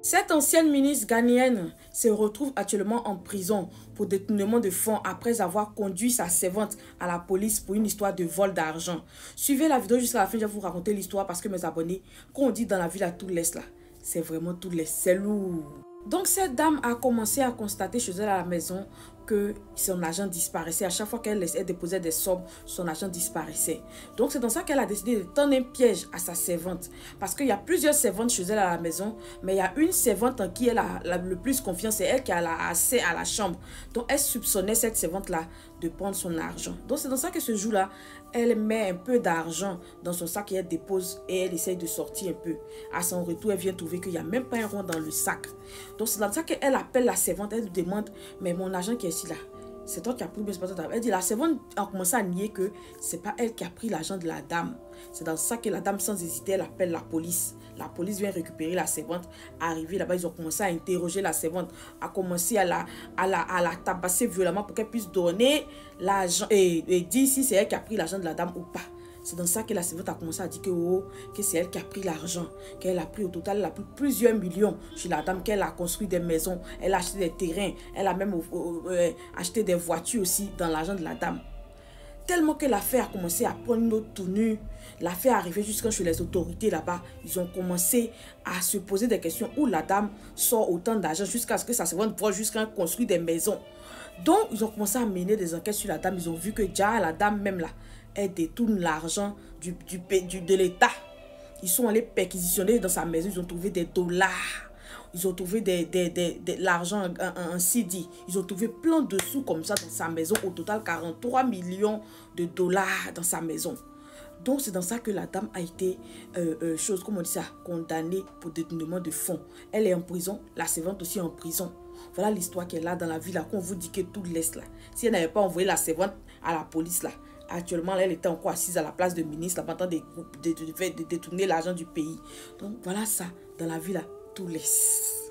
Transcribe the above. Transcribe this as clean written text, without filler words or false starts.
Cette ancienne ministre ghanéenne se retrouve actuellement en prison pour détournement de fonds après avoir conduit sa servante à la police pour une histoire de vol d'argent. Suivez la vidéo jusqu'à la fin, je vais vous raconter l'histoire parce que mes abonnés, quand on dit dans la ville à tout laisse là, c'est vraiment tout laisse, c'est lourd. Donc cette dame a commencé à constater chez elle à la maison que son argent disparaissait. À chaque fois qu'elle déposait des sommes, son argent disparaissait. Donc c'est dans ça qu'elle a décidé de tendre un piège à sa servante. Parce qu'il y a plusieurs servantes chez elle à la maison, mais il y a une servante en qui elle a le plus confiance, c'est elle qui a accès à la chambre. Donc elle soupçonnait cette servante-là de prendre son argent. Donc c'est dans ça que ce jour-là, elle met un peu d'argent dans son sac et elle dépose et elle essaye de sortir un peu. À son retour, elle vient trouver qu'il n'y a même pas un rond dans le sac. Donc c'est dans ça qu'elle appelle la servante, elle lui demande, mais mon argent qui est ici là, c'est toi qui as pris, mais c'est pas toi. Elle dit, la servante a commencé à nier que c'est pas elle qui a pris l'argent de la dame. C'est dans ça que la dame, sans hésiter, elle appelle la police. La police vient récupérer la servante. Arrivé là-bas, ils ont commencé à interroger la servante, à commencer à la tabasser violemment pour qu'elle puisse donner l'argent et dire si c'est elle qui a pris l'argent de la dame ou pas. C'est dans ça que la servante a commencé à dire que c'est elle qui a pris l'argent, qu'elle a pris au total, elle a pris plusieurs millions chez la dame, qu'elle a construit des maisons, elle a acheté des terrains, elle a même acheté des voitures aussi dans l'argent de la dame. Tellement que l'affaire a commencé à prendre une autre tournure, l'affaire est arrivée jusqu'à chez les autorités là-bas. Ils ont commencé à se poser des questions où la dame sort autant d'argent jusqu'à ce que sa servante voit jusqu'à construire des maisons. Donc, ils ont commencé à mener des enquêtes sur la dame. Ils ont vu que déjà, la dame même là, elle détourne l'argent de l'État. Ils sont allés perquisitionner dans sa maison. Ils ont trouvé des dollars. Ils ont trouvé de l'argent en CD. Ils ont trouvé plein de sous comme ça dans sa maison. Au total, 43 millions de dollars dans sa maison. Donc, c'est dans ça que la dame a été, comment on dit ça, condamnée pour détournement de fonds. Elle est en prison. La servante aussi est en prison. Voilà l'histoire qu'elle a dans la ville là, qu'on vous dit que tout laisse là. Si elle n'avait pas envoyé la servante à la police là, actuellement elle était encore assise à la place de ministre là, en train de détourner l'argent du pays. Donc voilà ça, dans la ville là, tout laisse.